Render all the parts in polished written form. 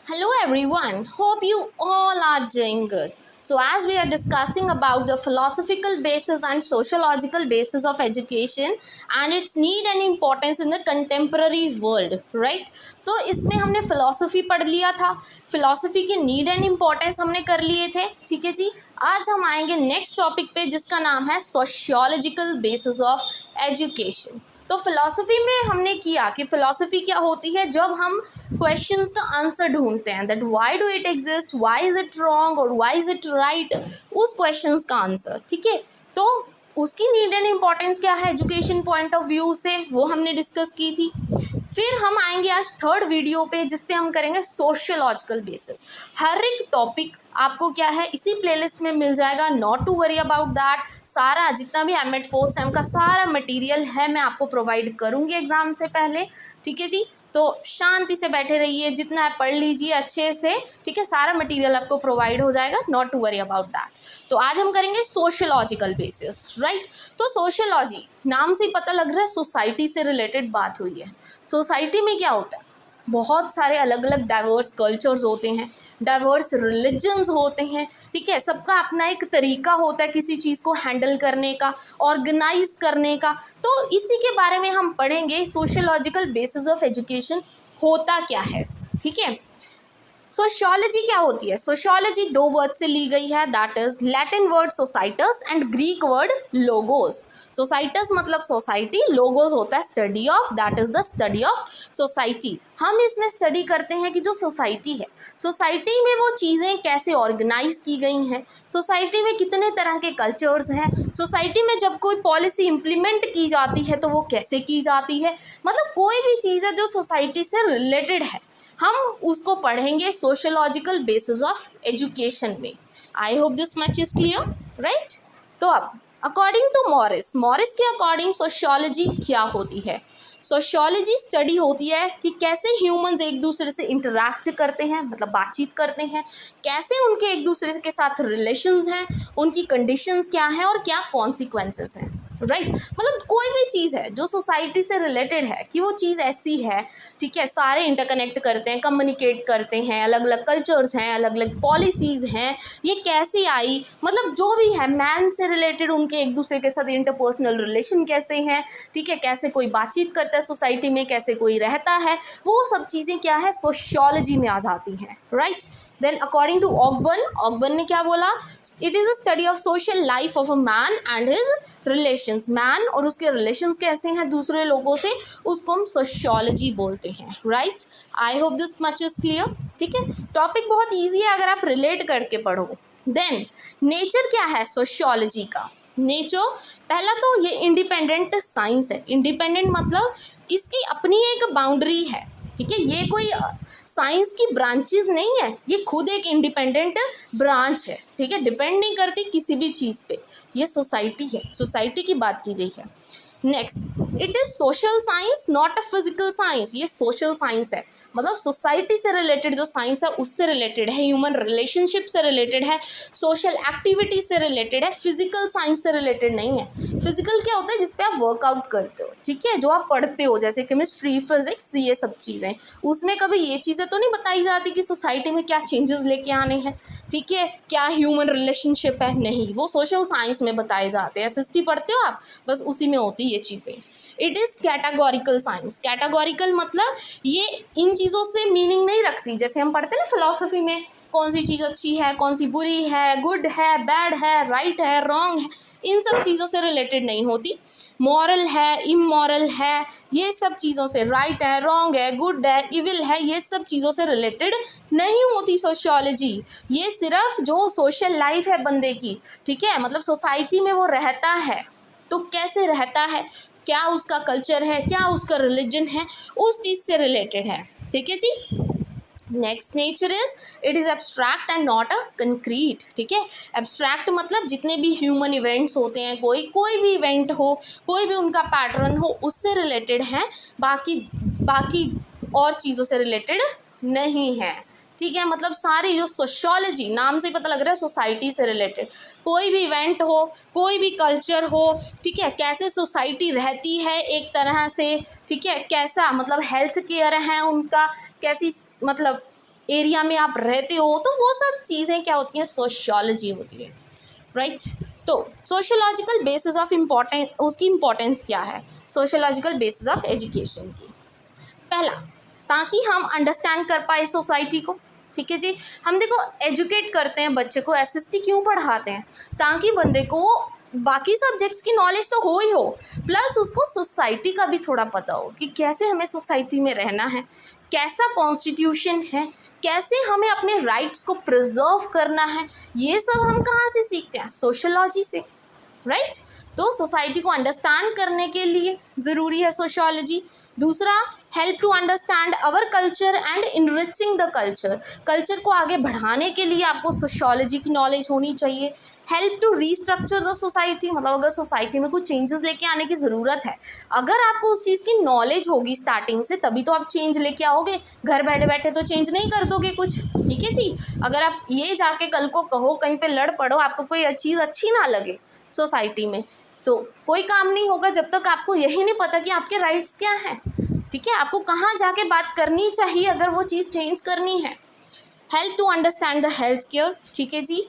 Hello everyone, hope you all are doing good. So as we are discussing about the philosophical basis and sociological basis of education and its need and importance in the contemporary world, right? तो इसमें हमने philosophy पढ़ लिया था, philosophy के need and importance हमने कर लिए थे, ठीक है जी। आज हम आएंगे नेक्स्ट टॉपिक पे जिसका नाम है sociological basis of education। तो फिलॉसफी में हमने किया कि फिलॉसफी क्या होती है, जब हम क्वेश्चंस का आंसर ढूंढते हैं, that why do it exist, why is it wrong और व्हाई इज इट राइट, उस क्वेश्चंस का आंसर, ठीक है। तो उसकी नीड एंड इम्पॉर्टेंस क्या है एजुकेशन पॉइंट ऑफ व्यू से, वो हमने डिस्कस की थी। फिर हम आएंगे आज थर्ड वीडियो पे जिस पे हम करेंगे सोशियोलॉजिकल बेसिस। हर एक टॉपिक आपको क्या है इसी प्लेलिस्ट में मिल जाएगा, not to worry about that. सारा जितना भी एम एड फोर्थ सेम का सारा मटेरियल है मैं आपको प्रोवाइड करूँगी एग्ज़ाम से पहले, ठीक है जी। तो शांति से बैठे रहिए, जितना है पढ़ लीजिए अच्छे से, ठीक है। सारा मटेरियल आपको प्रोवाइड हो जाएगा, not to worry about that. तो आज हम करेंगे सोशियोलॉजिकल बेसिस, राइट। तो सोशियोलॉजी नाम से ही पता लग रहा है सोसाइटी से रिलेटेड बात हुई है। सोसाइटी में क्या होता है, बहुत सारे अलग अलग डाइवर्स कल्चर्स होते हैं, डाइवर्स रिलीजन्स होते हैं, ठीक है। सबका अपना एक तरीका होता है किसी चीज़ को हैंडल करने का, ऑर्गेनाइज करने का। तो इसी के बारे में हम पढ़ेंगे, सोशियोलॉजिकल बेसिस ऑफ एजुकेशन होता क्या है, ठीक है। सोशियोलॉजी क्या होती है, सोशियोलॉजी दो वर्ड से ली गई है, that is Latin word societas and Greek word logos. Societas मतलब सोसाइटी, लोगोस होता है study of, that is the study of society. हम इसमें स्टडी करते हैं कि जो सोसाइटी है, सोसाइटी में वो चीज़ें कैसे ऑर्गेनाइज की गई हैं, सोसाइटी में कितने तरह के कल्चर्स हैं, सोसाइटी में जब कोई पॉलिसी इम्प्लीमेंट की जाती है तो वो कैसे की जाती है, मतलब कोई भी चीज़ है जो सोसाइटी से रिलेटेड है, हम उसको पढ़ेंगे सोशियोलॉजिकल बेसिस ऑफ एजुकेशन में। I hope this much is clear, right. तो अब अकॉर्डिंग टू मॉरिस के अकॉर्डिंग सोशियोलॉजी क्या होती है, सोशियोलॉजी स्टडी होती है कि कैसे ह्यूमंस एक दूसरे से इंटरैक्ट करते हैं, मतलब बातचीत करते हैं, कैसे उनके एक दूसरे के साथ रिलेशंस हैं, उनकी कंडीशंस क्या हैं और क्या कॉन्सिक्वेंसेस हैं, राइट। मतलब कोई भी चीज़ है जो सोसाइटी से रिलेटेड है कि वो चीज़ ऐसी है, ठीक है, सारे इंटरकनेक्ट करते हैं, कम्युनिकेट करते हैं, अलग अलग कल्चर्स हैं, अलग अलग पॉलिसीज़ हैं, ये कैसे आई, मतलब जो भी है मैन से रिलेटेड उनके एक दूसरे के साथ इंटरपर्सनल रिलेशन कैसे हैं, ठीक है, कैसे कोई बातचीत करता है सोसाइटी में, कैसे कोई रहता है, वो सब चीज़ें क्या है सोशियोलॉजी में आ जाती हैं, राइट। देन अकॉर्डिंग टू ऑकबर्न ने क्या बोला, it is a study of social life of a man and his relations, man और उसके रिलेशंस कैसे हैं दूसरे लोगों से, उसको हम सोशियोलॉजी बोलते हैं, right. I hope this much is clear, ठीक है। टॉपिक बहुत ईजी है अगर आप रिलेट करके पढ़ो। देन नेचर क्या है सोशियोलॉजी का, नेचर पहला तो ये इंडिपेंडेंट साइंस है। इंडिपेंडेंट मतलब इसकी अपनी एक बाउंड्री है, ठीक है, ये कोई साइंस की ब्रांचेस नहीं है, ये खुद एक इंडिपेंडेंट ब्रांच है, ठीक है, डिपेंड नहीं करती किसी भी चीज़ पे। ये सोसाइटी है, सोसाइटी की बात की गई है। Next, it is social science not a physical science, ये सोशल साइंस है, मतलब सोसाइटी से रिलेटेड जो साइंस है उससे रिलेटेड है, ह्यूमन रिलेशनशिप से रिलेटेड है, सोशल एक्टिविटी से रिलेटेड है, फिजिकल साइंस से रिलेटेड नहीं है। फिजिकल क्या होता है जिस पे आप वर्कआउट करते हो, ठीक है, जो आप पढ़ते हो, जैसे केमिस्ट्री, फिजिक्स, ये सब चीज़ें, उसमें कभी ये चीज़ें तो नहीं बताई जाती कि सोसाइटी में क्या चेंजेस लेके आने हैं, ठीक है, क्या ह्यूमन रिलेशनशिप है, नहीं, वो सोशल साइंस में बताए जाते हैं। एसएसटी पढ़ते हो आप, बस उसी में होती है ये चीज़ें। It is categorical science, categorical मतलब ये इन चीज़ों से मीनिंग नहीं रखती, जैसे हम पढ़ते हैं ना फिलॉसफी में, कौन सी चीज़ अच्छी है, कौन सी बुरी है, गुड है, बैड है, राइट है, रॉन्ग है, इन सब चीज़ों से रिलेटेड नहीं होती। मॉरल है, इमोरल है, ये सब चीज़ों से, राइट है, रॉन्ग है, गुड है, इविल है, ये सब चीज़ों से रिलेटेड नहीं होती सोशियोलॉजी। ये सिर्फ जो सोशल लाइफ है बंदे की, ठीक है, मतलब सोसाइटी में वो रहता है तो कैसे रहता है, क्या उसका कल्चर है, क्या उसका रिलीजन है, उस चीज़ से रिलेटेड है, ठीक है जी। Next, nature is it is abstract and not a concrete, ठीक है। एब्स्ट्रैक्ट मतलब जितने भी ह्यूमन इवेंट्स होते हैं, कोई भी इवेंट हो, कोई भी उनका पैटर्न हो, उससे रिलेटेड है, बाकी और चीज़ों से रिलेटेड नहीं है, ठीक है। मतलब सारी जो सोशियोलॉजी नाम से पता लग रहा है सोसाइटी से रिलेटेड, कोई भी इवेंट हो, कोई भी कल्चर हो, ठीक है, कैसे सोसाइटी रहती है एक तरह से, ठीक है, कैसा मतलब हेल्थ केयर है उनका, कैसी मतलब एरिया में आप रहते हो, तो वो सब चीज़ें क्या होती हैं, सोशियोलॉजी होती है, राइट। तो सोशियोलॉजिकल बेसिस ऑफ इम्पोर्टेंस, उसकी इम्पोर्टेंस क्या है सोशियोलॉजिकल बेसिस ऑफ एजुकेशन की। पहला, ताकि हम अंडरस्टैंड कर पाए सोसाइटी को, ठीक है जी। हम देखो एजुकेट करते हैं बच्चे को, एसएसटी क्यों पढ़ाते हैं, ताकि बंदे को बाकी सब्जेक्ट्स की नॉलेज तो हो ही हो, प्लस उसको सोसाइटी का भी थोड़ा पता हो कि कैसे हमें सोसाइटी में रहना है, कैसा कॉन्स्टिट्यूशन है, कैसे हमें अपने राइट्स को प्रिजर्व करना है। ये सब हम कहाँ से सीखते हैं, सोशियोलॉजी से, राइट। तो सोसाइटी को अंडरस्टैंड करने के लिए ज़रूरी है सोशियोलॉजी। दूसरा, help to understand our culture and enriching the culture, culture को आगे बढ़ाने के लिए आपको सोशियोलॉजी की नॉलेज होनी चाहिए। Help to restructure the society, मतलब अगर सोसाइटी में कुछ चेंजेस लेके आने की ज़रूरत है, अगर आपको उस चीज़ की नॉलेज होगी स्टार्टिंग से, तभी तो आप चेंज लेके आओगे। घर बैठे बैठे तो चेंज नहीं कर दोगे कुछ, ठीक है जी। अगर आप ये जाके कल को कहो, कहीं पे लड़ पड़ो, आपको कोई चीज़ अच्छी ना लगे सोसाइटी में, तो कोई काम नहीं होगा जब तक आपको यही नहीं पता कि आपके राइट्स क्या हैं, ठीक है। आपको कहाँ जाके बात करनी चाहिए अगर वो चीज़ चेंज करनी है। Help to understand the health care, ठीक है जी।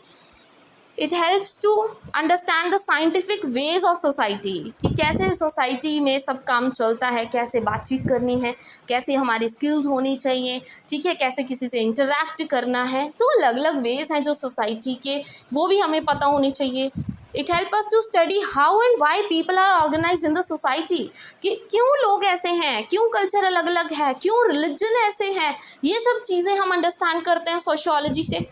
It helps to understand the scientific ways of society, कि कैसे सोसाइटी में सब काम चलता है, कैसे बातचीत करनी है, कैसे हमारी स्किल्स होनी चाहिए, ठीक है, कैसे किसी से इंटरैक्ट करना है। तो अलग अलग वेज हैं जो सोसाइटी के, वो भी हमें पता होनी चाहिए। It help us to study how and why people are organise in the society, कि क्यों लोग ऐसे हैं, क्यों कल्चर अलग अलग है, क्यों रिलीजन ऐसे हैं, ये सब चीज़ें हम अंडरस्टैंड करते हैं सोशियोलॉजी से।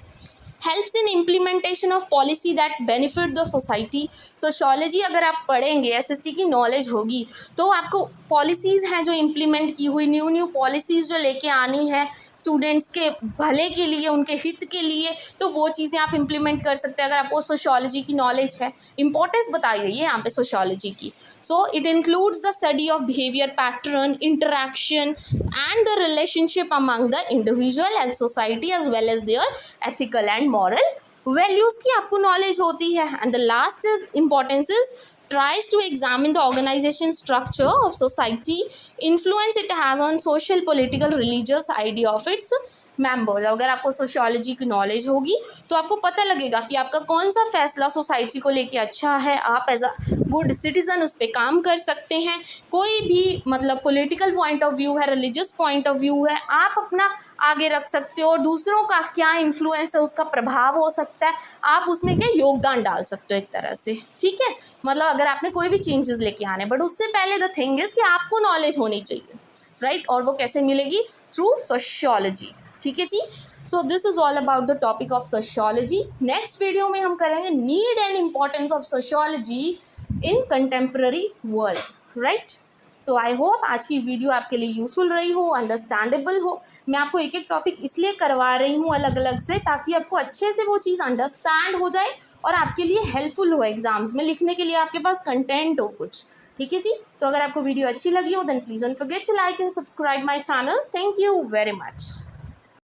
Helps in implementation of policy that benefit the society, sociology अगर आप पढ़ेंगे, एसएसटी की नॉलेज होगी, तो आपको पॉलिसीज़ हैं जो इम्प्लीमेंट की हुई, न्यू पॉलिसीज़ जो लेके आनी है स्टूडेंट्स के भले के लिए, उनके हित के लिए, तो वो चीज़ें आप इम्प्लीमेंट कर सकते हैं अगर आपको सोशियोलॉजी की नॉलेज है। इंपॉर्टेंस बताई गई है यहाँ पे सोशियोलॉजी की। So it includes the study of behaviour pattern, interaction and the relationship among the individual and society as well as their ethical and moral values की आपको नॉलेज होती है। And the last is importance is tries to examine the organization structure of society, influence it has on social, political, religious idea of its members। अगर आपको sociology की knowledge होगी तो आपको पता लगेगा कि आपका कौन सा फैसला सोसाइटी को लेके अच्छा है, आप एज अ गुड सिटीज़न उस पर काम कर सकते हैं। कोई भी मतलब पॉलिटिकल पॉइंट ऑफ व्यू है, रिलीजियस पॉइंट ऑफ व्यू है, आप अपना आगे रख सकते हो, और दूसरों का क्या इन्फ्लुएंस है, उसका प्रभाव हो सकता है, आप उसमें क्या योगदान डाल सकते हो एक तरह से, ठीक है। मतलब अगर आपने कोई भी चेंजेस लेके आने, बट उससे पहले द थिंग इज़ कि आपको नॉलेज होनी चाहिए, राइट। और वो कैसे मिलेगी, थ्रू सोशियोलॉजी, ठीक है जी। So this is all about the topic of sociology. Next video में हम करेंगे need and importance of sociology in contemporary world, right. So I hope आज की वीडियो आपके लिए यूज़फुल रही हो, अंडरस्टैंडेबल हो। मैं आपको एक एक टॉपिक इसलिए करवा रही हूँ अलग अलग से, ताकि आपको अच्छे से वो चीज़ अंडरस्टैंड हो जाए और आपके लिए हेल्पफुल हो एग्जाम्स में लिखने के लिए, आपके पास कंटेंट हो कुछ, ठीक है जी। तो अगर आपको वीडियो अच्छी लगी हो, then please don't forget to like and subscribe my channel. Thank you very much.